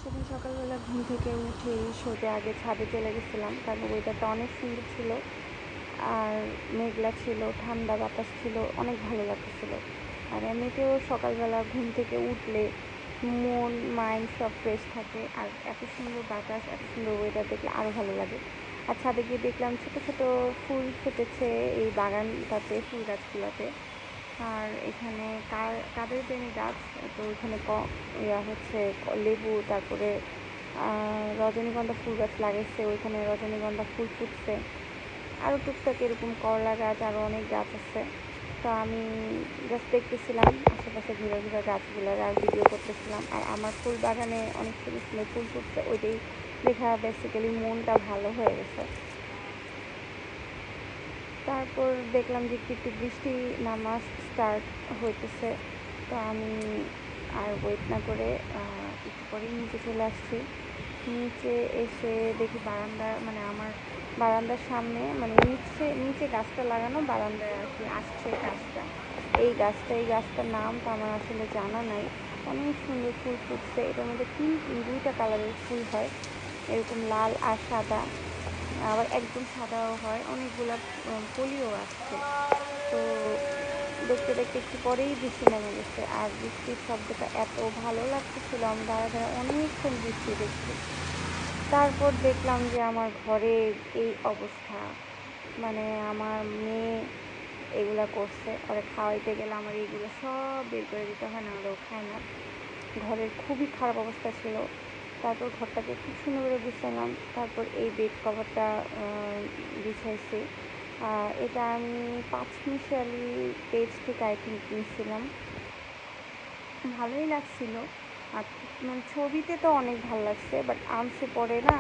সেদিন সকালবেলা ঘুম থেকে উঠে সোজা আগে ছাদে চলে গেছিলাম, কারণ ওয়েদারটা অনেক সুন্দর ছিল। আর মেঘলা ছিল, ঠান্ডা বাতাস ছিল, অনেক ভালো লাগতেছিল। আর এমনিতেও সকালবেলা ঘুম থেকে উঠলে মন মাইন্ড সব ফ্রেশ থাকে, আর এত সুন্দর বাতাস, এত সুন্দর ওয়েদার দেখলে আরও ভালো লাগে। আর ছাদে গিয়ে দেখলাম ছোট ছোট ফুল ফুটেছে এই বাগানটাতে, ফুল গাছগুলোতে। আর এখানে কাদের জানি গাছ, তো ওইখানে হচ্ছে লেবু, তারপরে রজনীগন্ধা ফুল গাছ লাগাইছে, ওইখানে রজনীগন্ধা ফুল ফুটছে। আরও টুকটাক এরকম করলা গাছ, আরও অনেক গাছ আছে। তো আমি জাস্ট দেখতেছিলাম আশেপাশে ঘুরে ঘুরে গাছগুলোর, আর ভিডিও করতেছিলাম। আর আমার ফুল বাগানে অনেক সুন্দর সুন্দর ফুল ফুটছে, ওইটাই দেখা বেসিক্যালি মনটা ভালো হয়ে গেছে। তারপর দেখলাম যে একটু একটু বৃষ্টি নামা স্টার্ট হইতেছে। তো আমি আর ওয়েট না করে একটু পরেই নিচে চলে আসছি। নিচে এসে দেখি বারান্দা, মানে আমার বারান্দার সামনে, মানে নিচে গাছটা লাগানো, বারান্দায় আর কি আসছে গাছটা। এই গাছটার নাম তো আমার আসলে জানা নাই। অনেক সুন্দর ফুল ফুটছে, এটার মধ্যে দুইটা কালারের ফুল হয়, এরকম লাল আর সাদা, আবার একদম সাদাও হয়, অনেকগুলা কলিও আসছে। তো দেখতে দেখতে একটু পরেই বৃষ্টি নেমে গেছে, আর বৃষ্টির শব্দটা এত ভালো লাগতেছিল, আমি দাঁড়ায় দাঁড়ায় অনেকক্ষণ বৃষ্টি দেখছি। তারপর দেখলাম যে আমার ঘরে এই অবস্থা, মানে আমার মেয়ে এগুলা করছে, ওরা খাওয়াইতে গেলে আমার এইগুলো সব বের করে দিতে হয়, না হলে ও খায় না। ঘরের খুবই খারাপ অবস্থা ছিল। তারপর ঘরটাকে খুব সুন্দর করে গুছালাম, তারপর এই বেড কভারটা বিছাইছি। এটা আমি পাঁচমিশালি পেজ থেকে আই থিঙ্ক কিনছিলাম, ভালোই লাগছিল। আর মানে ছবিতে তো অনেক ভালো লাগছে, বাট আনছে পরে না,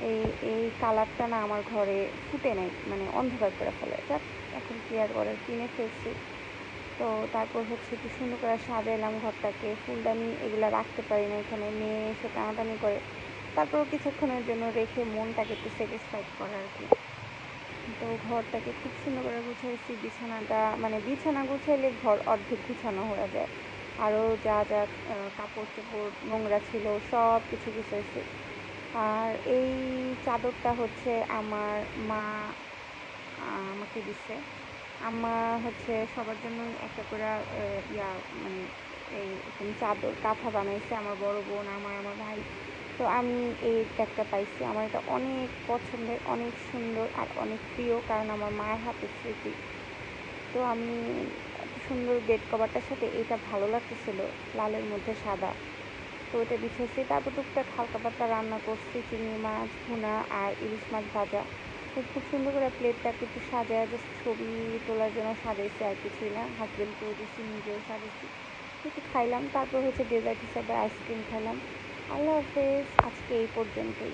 এই এই কালারটা না আমার ঘরে ফুটে নাই, মানে অন্ধকার করে ফেলে। যাক, এখন কি আর করার, কিনে ফেলছি। তো তারপর হচ্ছে একটু সুন্দর করে সাজাইলাম ঘরটাকে, ফুলদানি এগুলো রাখতে পারি না, এখানে মেয়ে এসে টানাটানি করে। তারপর কিছুক্ষণের জন্য রেখে মনটাকে একটু স্যাটিসফাইড করা আর কি। তো ঘরটাকে খুব সুন্দর করে গুছাইছি, বিছানাটা, মানে বিছানা গুছাইলে ঘর অর্ধেক গুছানো হয়ে যায়। আরও যা যা কাপড় চোপড় নোংরা ছিল সব কিছু গুছাইছি। আর এই চাদরটা হচ্ছে আমার মা আমাকে দিছে। আম্মা হচ্ছে সবার জন্যই একটা করে মানে এইরকম চাদর কাঁথা বানাইছে, আমার বড় বোন, আমার ভাই। তো আমি এই একটা পাইছি, আমার এটা অনেক পছন্দের, অনেক সুন্দর আর অনেক প্রিয়, কারণ আমার মায়ের হাতের স্মৃতি। তো আমি এত সুন্দর বেড কভারটার সাথে এটা ভালো লাগতেছিল, লালের মধ্যে সাদা। তো ওটা বিছাইছি, তারপর টুকটাক হালকা পাতলা রান্না করছি, চিংড়ি মাছ ভুনা আর ইলিশ মাছ ভাজা। তো খুব সুন্দর করে প্লেটটাকে একটু সাজায় জাস্ট ছবি তোলার জন্য সাজাইছি, আর কিছুই না। হাজব্যান্ডকেও দিছি, নিজেও সাজাইছি, একটু খাইলাম। তারপর হচ্ছে ডেজার্ট হিসাবে আইসক্রিম খাইলাম। আল্লাহ হাফেজ, আজকে এই পর্যন্তই।